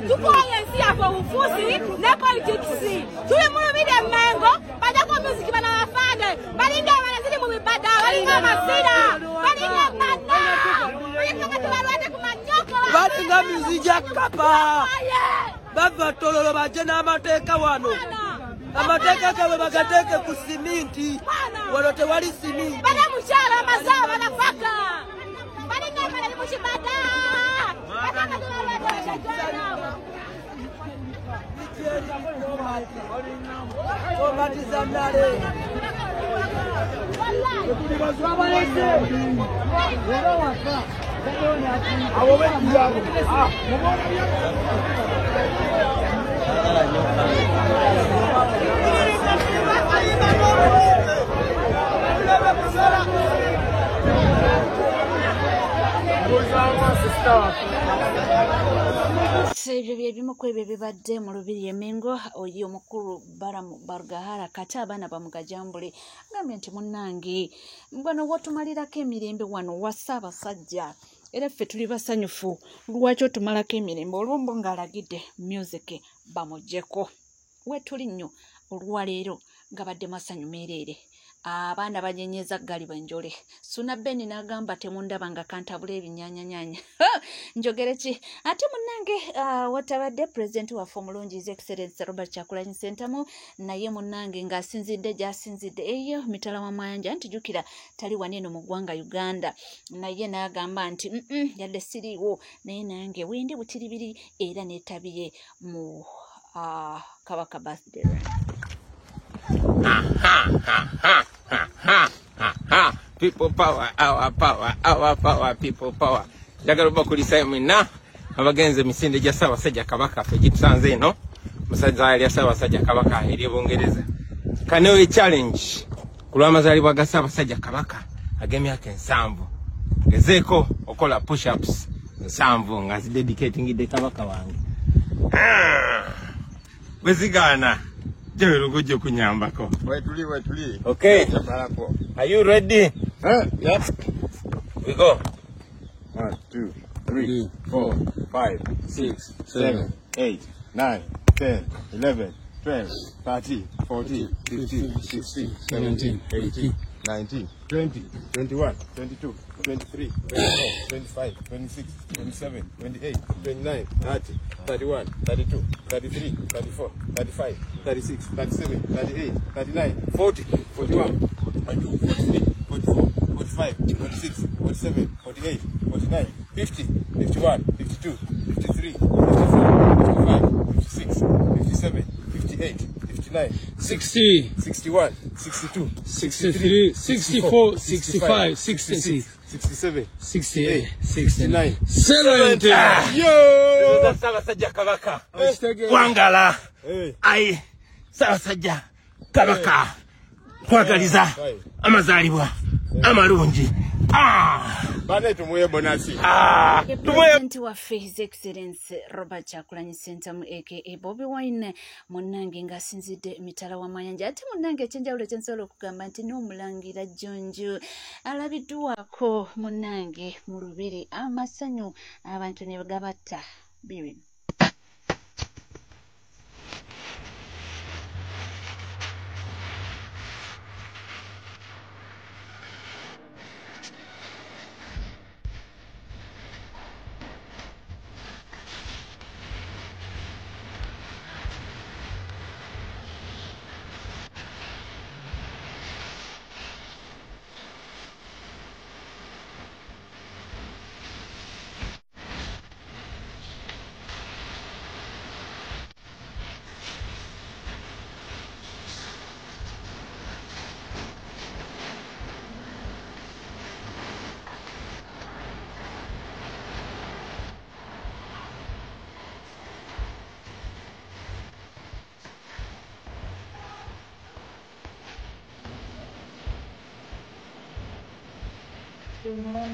tukoye nsi yaffe obufuusi ne politikisi tuli mu lubiri emmengo bajjako music bana bafande balinga abana ziri mu bibada balinga amasira balinga emmanna balinga tubalwate ku manyoko balinga music ya kapa bava tololo baje n'amateeka wano amateeka gabe bagateeke ku siminti wano tewali siminti bana mukyala amasawa banafaka balinga abana mu kibada batanga tubalwate Ebyo byebimu ku ebyo bibadde mu lubiri emengo oyi omukulu Baramu Barugahara kati abaana bamugajambule ngambye nti munnange bano wotumalirako emirembe wano wa Ssaabasajja era ffe tuli basanyufu lwaki otumalako emirembe olwombo ng'alagidde music bamugyeko wetuli nnyo olwaleero nga badde masanyu meereere abaana banyenyeza gali bwenjole Suna Beni n'agamba temundaba nga kantabula ebinyaanyanyanya njogere ki ate munnange watabadde pulezidenti waffe omulungi His Excellency Robert Kyagulanyi Ssentamu naye munnange ng'asinzidde gy'asinzidde eyo mitala wa Mayanja nti jjukira tali waneeno mu ggwanga Uganda naye n'agamba nti yadde siriiwo naye nange wendi butiribiri era neetabiye mu Kabaka birthday. People power, our power, people power. Jagala bakulisa mwina abagenze misinde gya Ssaabasajja Kabaka ffe gitusanze eno musajja ali Ssaabasajja Kabaka eri Bungereza. Kano a challenge ku lw'amazaalibwa ga Ssaabasajja Kabaka ag'emyaka 7 gezeeko okola push-ups 7 nga zidedicatingidde Kabaka wange bwezigaana Jero goje kunyambako. Wetuli. Okay. Are you ready? Yep. We go. 1, 2, 3, 4, 5, 6, 7, 8, 9, 10, 11, 12, 13, 14, 15, 16, 17, 18, 19, 20, 21, 22, 23, 24, 25, 26, 27, 28, 29, 30, 31, 32, 33, 34, 35, 36, 37, 38, 39, 40, 41, 42, 43, 44, 45, 46, 47, 48, 49, 50, 51, 52, 53, 54, 55, 56, 57, 58, 59, 60, 61, 62, 63, 64, 65, 66, 67, 68, 69, 70. Yo! Ssaabasajja Kabaka. Wangala. Ai. Ssaabasajja Kabaka. Kwagaliza amazaalibwa amalungi. Bane tumuye bonasi. Pulezidenti waffe His Excellency Robert Kyagulanyi Ssentamu aka Bobi Wine munnange ng'asinzidde mitala wa Mayanja ate munnange ekyenjawulo ekyensobola okugamba nti n'omulangira Jjonjo alabiddwako munnange mu lubiri amasanyu abantu ne gabatta bibino.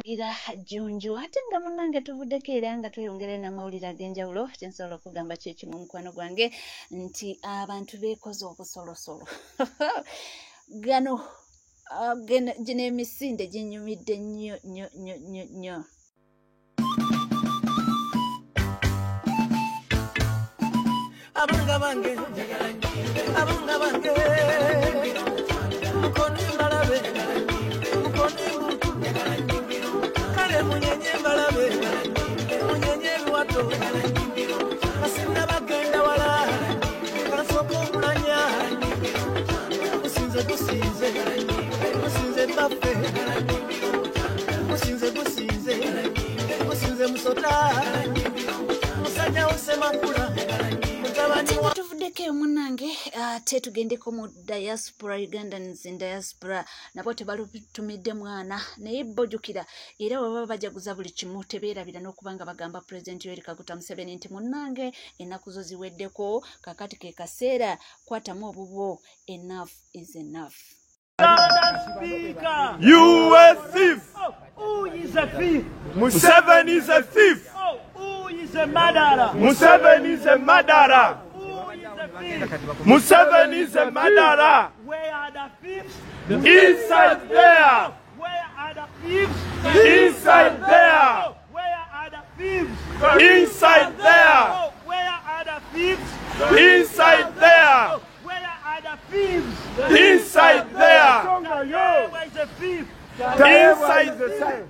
Ira Jjonjo ate nga munnange tuvuddeko era nga tweyongera n'amawulire ag'enjawulo kyensobola okugamba kyekimu mukwano gwange nti abantu beekoze obusolosolo gino emisinde ginyumidde nnyo. abanga bange abanga bange mukoni mbalabe mukoni muntu kale munyenye mbalabe munyenye lwato kasinda bagenda wala kasoko mulanya musinze kusinze musinze bafe musinze kusinze musinze musota musanya usema kula tuvuddeko munange ate tugendeko mu diaspora Ugandans in diaspora nabo tebalutumidde mwana naye bojjukira era baba bajaguza buli kimu tebeerabira n'okubanga bagamba President Yoweri Kaguta Museveni nti munange ennaku zo ziweddeko kakati ke kaseera kwatamu obubo. Enough is enough. You a thief. Who is a thief? Museveni is a thief. Who is a murderer? Museveni is a murderer. Who is a thief? Museveni is a murderer. Where are the thieves? Inside there. Where are the thieves? Inside there. Where are the thieves? Inside there. Where are the thieves? Inside there. Where are the thieves? Inside there. Where is a thief? Inside the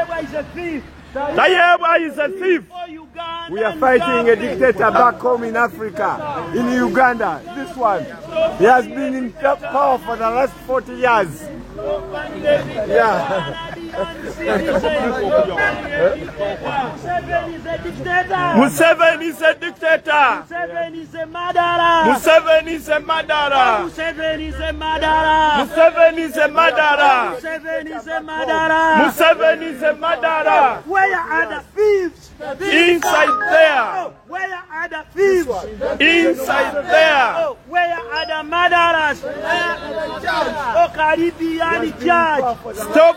Where is a thief? Tayewa is a thief. We are fighting a dictator back home in Africa, in Uganda. This one. He has been in power for the last 40 years. Yeah. Museveni is a dictator. Museveni is a murderer. Museveni is a murderer. Museveni is a murderer. Museveni is a murderer. Museveni is a murderer. Museveni is a murderer. Where are the thieves? Inside there. Where are the thieves? Inside there. Where are the murderers? Oh, Caribbean Church. Stop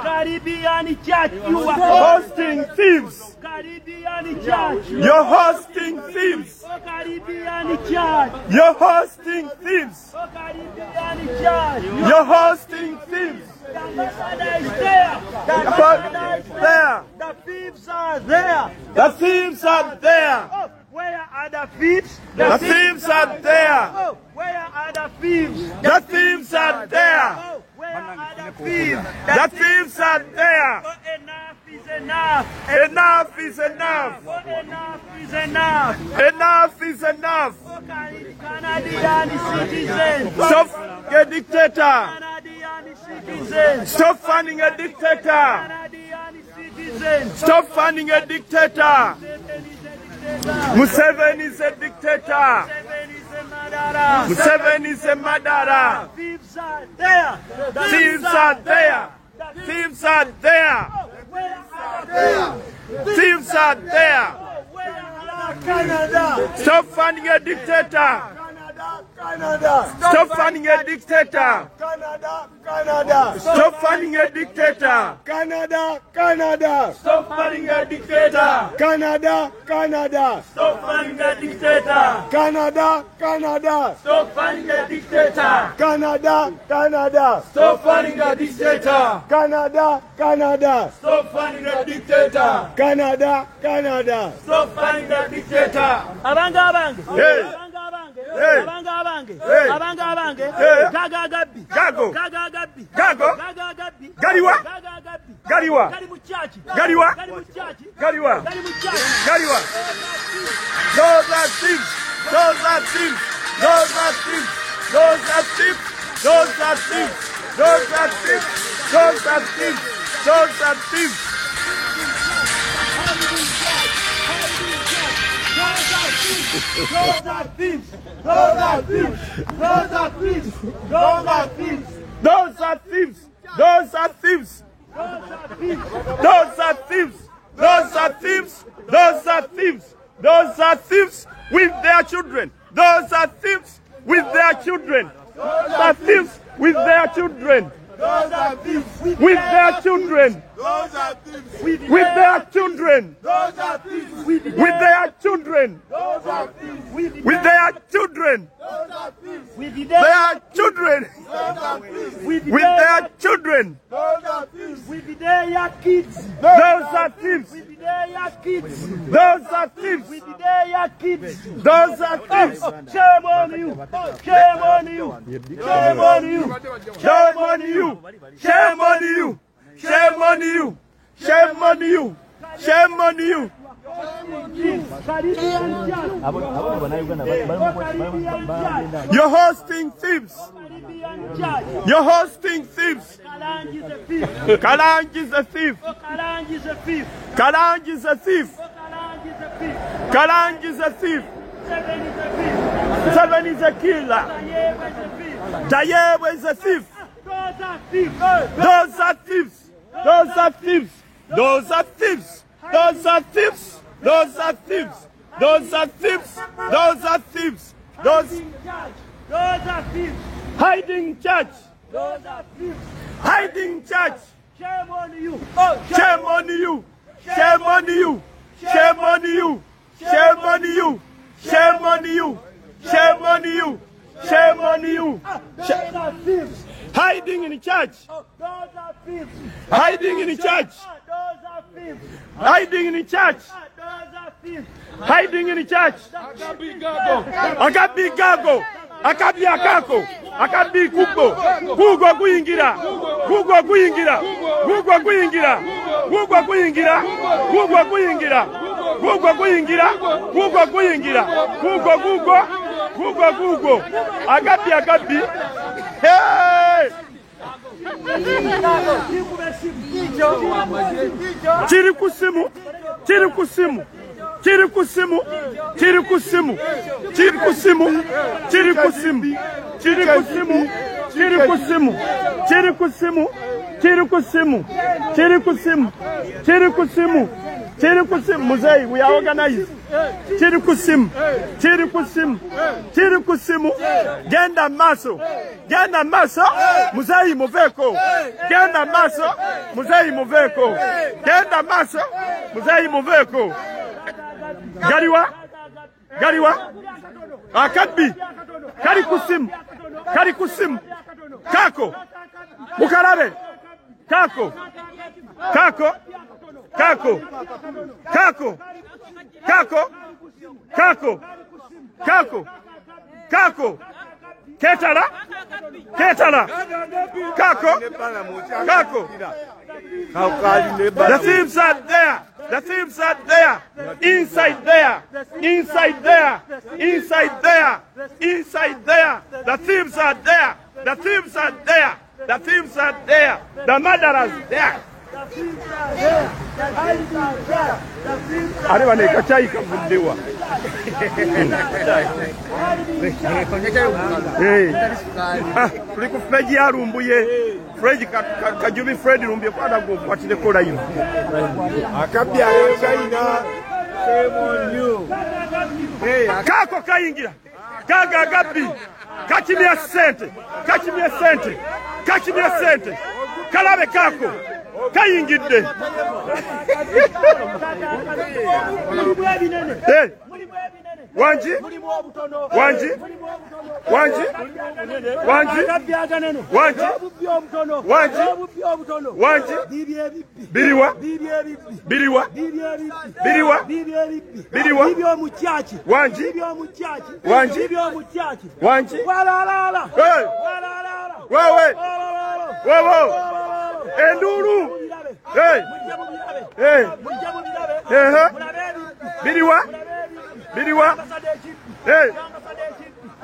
Caribbean Church. You are hosting thieves. Caribbean Church. You're hosting thieves. Oh, Caribbean Church. You're hosting thieves. Oh, Caribbean Church. You're hosting thieves. The ambassador is there. The ambassador is there. The thieves are there. The thieves are there. Oh, where are the thieves? The thieves are there. Oh, where are the thieves? The thieves are there. Oh, where are the thieves? The thieves are there. Oh, enough is enough. Enough is enough. Oh, enough is enough. Enough is enough. Oh, Canadian citizens. Stop a dictator. Canadian citizens. Stop funding a dictator. Canadian citizens. Stop funding a dictator. Museveni is a dictator. Museveni is a murderer. Thieves are there. Thieves are there. Thieves are there. Thieves are there. Canada. Stop funding a dictator. Canada. Stop funding a dictator. Canada. Canada. Stop funding a dictator. Canada. Canada. Stop funding a dictator. Canada. Canada. Stop funding a dictator. Canada. Canada. Stop funding a dictator. Canada. Canada. Stop funding a dictator. Canada. Canada. Stop funding a dictator. Canada. Canada. Stop funding a dictator. Abanga abange. Hey. Abanga abange. Hey. Abanga abange. Hey. Abanga abange. Hey. Gaga gabbi. Gago. Gaga gabbi. Gago. Gaga gabbi. Galiwa. Gaga gabbi. Galiwa. Gali mu church. Galiwa. Gali mu church. Galiwa. Gali mu church. Galiwa. Those are thieves. Those are thieves. Those are thieves. Those are thieves. Those are thieves. Those are thieves. Those are thieves. Those are thieves. Those are thieves. Those are thieves. Those are thieves. Those are thieves. Those are thieves. Those are thieves. Those are thieves. Those are thieves. Those are thieves. Those are thieves with their children. Those are thieves with their children. Those are thieves with their children. Those are thieves With their children. Those are thieves. with their children, Those are thieves. with their children, Those are thieves. with their children, Those are thieves. their children, Those are thieves. with their children. Those are thieves. With their kids. Those are thieves. With their kids. Those are thieves. With their kids. Those are thieves. Shame on you. Shame on you. Shame on you. Shame on you. Shame on you. Shame on you. Shame on you. Shame on you. You're hosting thieves. You're hosting thieves. Kalanji is a thief. Kalanji is a thief. Kalanji is a thief. Kalanji is a thief. Kalanji is a thief. Seven is a thief. Seven is a killer. Tayewa is a thief. Tayewa is a thief. Those are thieves. Those are thieves. Those are thieves. Those are thieves. Those are thieves. Those are thieves. Those are thieves. hiding church. Those are thieves. Hiding church. Shame on you. Shame on you. Shame on you. Shame on you. Shame on you. Shame on you. Shame on you. Shame on you. Those are thieves. Hiding in church. Those are thieves. Hiding in church. Those are thieves. Hiding in church. Those are thieves. Hiding in church. Akabi gago. Akabi akako. Akabi kuko. Kugo kuyingira. Kugo kuyingira. Kugo kuyingira. Kugo kuyingira. Kugo kuyingira. Kugo kuyingira. Kugo kuyingira. Kugo kugo. Kugo kugo. Akabi. Hey! Chiri kusimu. Chiri kusimu. Chiri kusimu. Chiri kusimu. Chiri kusimu. Chiri kusimu. Chiri kusimu. Chiri kusimu. Chiri kusimu. Chiri kusimu. Chiri kusimu. Chiri kusimu. Chiri kusimu. Muzei, we are organized. Chiri kusimu. Chiri kusimu. Chiri kusimu. Genda maso. Genda maso. Muzei muveko. Genda maso. Muzei muveko. Genda maso. Muzei muveko. Galiwa. Galiwa. Akabi. Kari kusimu. Kari kusimu. Kako. Mukarabe. Kako. Kako. Kako. Kako. Kako. Kako. Kako. Kako. Ketala. Ketala. Kako. Kako. The thieves are there. The thieves are there. Inside there. Inside there. Inside there. Inside there. The thieves are there. The thieves are there. The thieves are there. The murderers there. Arriba ne kachai kafundiwa. Kuliko Fred yarumbuye. Fred kajubi Fred rumbuye kwada go kwatile kola ino. Akabya China. Shame on you. Hey, Kako kayingira. Gaga agabi. Kachimia sente. Kachimia sente. Kachimia sente. Kalabe kako. Kayingidde. Hey. Wanji. Wanji. Wanji. Wanji. Wanji. Wanji. Wanji. Biriwa. Biriwa. Biriwa. Biriwa. Wanji. Wanji. Wanji. Hey. Wewe. Wewe. Enduru. Hey. Hey. Hey. Biriwa. Biriwa. Hey.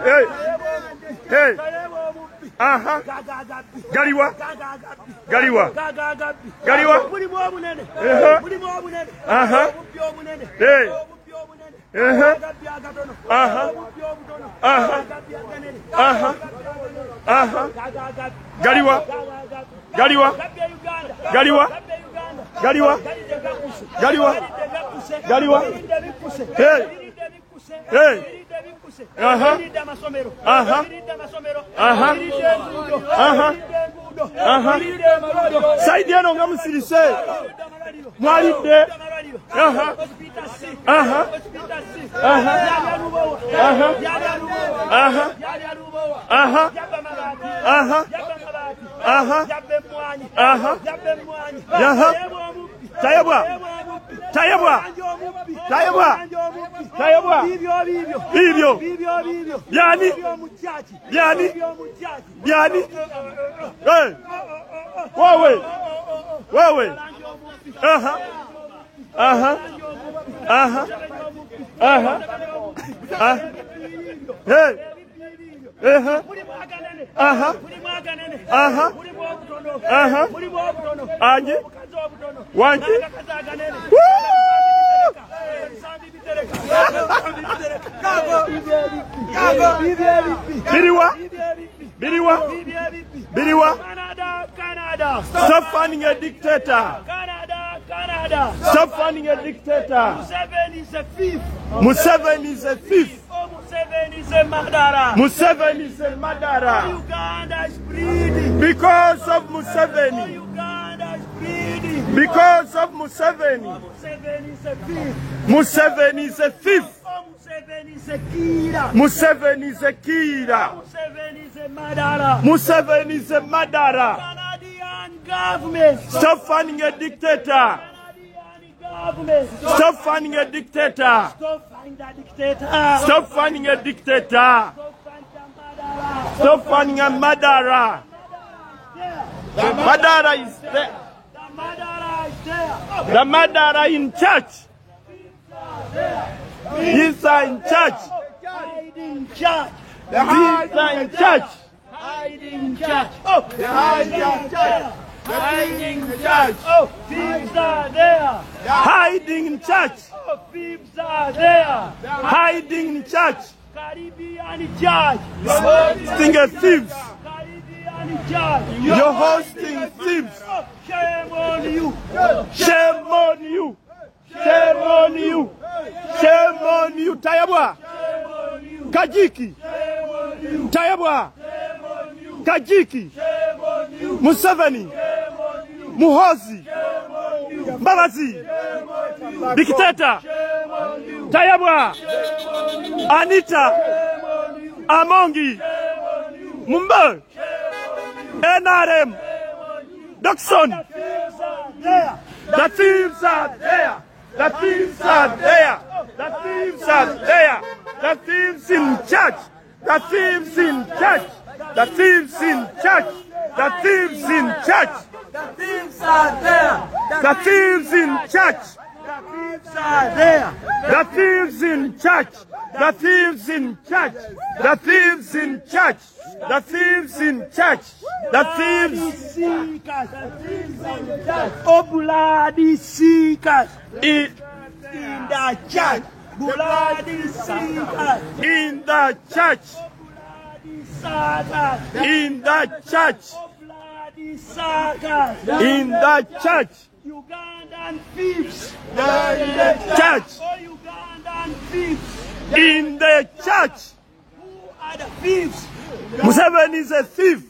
Hey. Hey. Aha. Galiwa. Galiwa. Galiwa. Aha. Hey. Aha. Aha. Aha. Aha. Aha. Galiwa. Galiwa. Galiwa. Galiwa. Galiwa. Galiwa. Hey. Hey. Aha. Aha. Aha. Aha. Saidi eno nga musirise. Mwalide. Tayabwa. Bibyo. Yani. Hey. Wewe. Hey. Anje. Wanji. Biriwa. Canada. Stop funding a dictator. Canada. Stop funding a dictator. Museveni is a thief. Museveni is a murderer. Uganda is bleeding. Because of Museveni. Uganda is bleeding. Because of Museveni. Museveni is a thief. Museveni is a thief. Museveni is a killer. Museveni is a killer. Museveni is a murderer. Museveni is a murderer. Canadian government. Stop funding a dictator. Stop funding a dictator. Stop funding a dictator. Stop funding a murderer. The murderer is there. The murderer in church. These are in church. Hiding church. These are in church. Hiding church. Oh, hiding church. Hiding church. Oh, thieves are there. Hiding in church. Oh, thieves are there. Hiding in church. Caribbean church. You're hosting a thieves. Caribbean church. You're hosting thieves. Shame on you. Shame on you. Shame on you. Shame on you. Tayabwa. Kajiki. Tayabwa. Kajiki. Museveni. Muhozi. Mbabazi. Dictator. Tayabwa. Anita. Amongi. Mumba. NRM. Doxon. The thieves are there. The thieves are there. The thieves are there. The thieves in church. The thieves in church. The thieves in church. The thieves in church. The thieves are there. The thieves in church. The thieves are there. The thieves in church. The thieves in church. The thieves in church. The thieves in church. The thieves seekers. The thieves in church. Oh, bloody seekers. In the church. Bloody seekers. In the church. In the church. In the church. Ugandan thieves. In the church. Ugandan thieves. In the church. Who are the thieves? Museveni is a thief.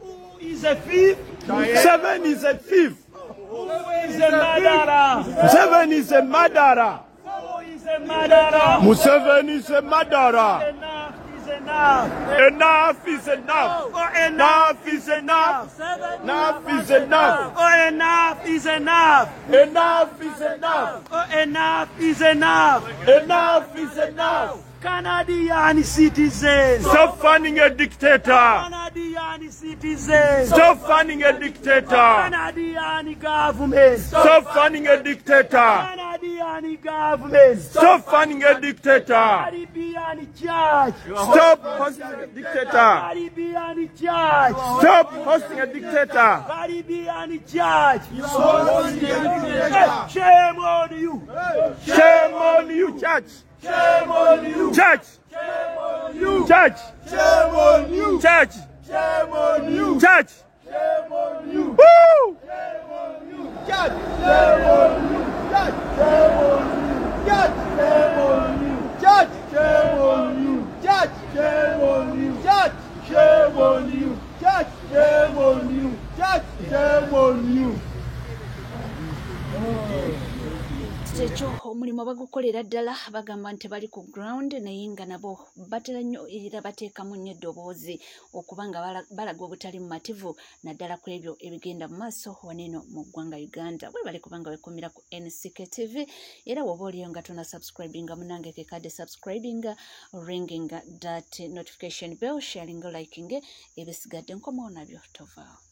Who is a thief? Museveni is a thief. Who is a murderer? Museveni is a murderer. Who is a murderer? Museveni is a murderer. Enough is enough. Oh, enough is enough. Enough is enough. Oh, enough is enough. Enough is enough. Oh, enough is enough. Enough is enough. Canadian citizens. Stop funding a dictator. Canadian citizens. Stop funding a dictator. Canadian government. Stop funding a dictator. Canadian government. Stop funding a dictator. Caribbean church. Stop hosting a dictator. Caribbean church. Stop hosting a dictator. Caribbean church. Shame on you. Shame on you, church. Shame on you. Church. Shame on you. Church. Shame on you. Church. Shame on you. Church. Shame on you. Woo! Shame on you. Church. Shame on you. Church. Shame on you. Church. Shame on you. Church. Shame on you. Church. Shame on you. Church. Shame on you. Church. Shame on you. okukolera ddala bagamba nti bali ku ground naye nga nabo batera nnyo era bateekamu nnyo eddoboozi okuba nga balaga obutali mumativu naddala ku ebyo ebigenda mu maaso waneno mu ggwanga Uganda. Bwe bali kubanga bekumira ku NCK TV era woba oliyo nga tuna subscribinga munange kekade subscribinga ringing that notification bell sharing liking ebisigadde nkomawo nabyo tovaawo.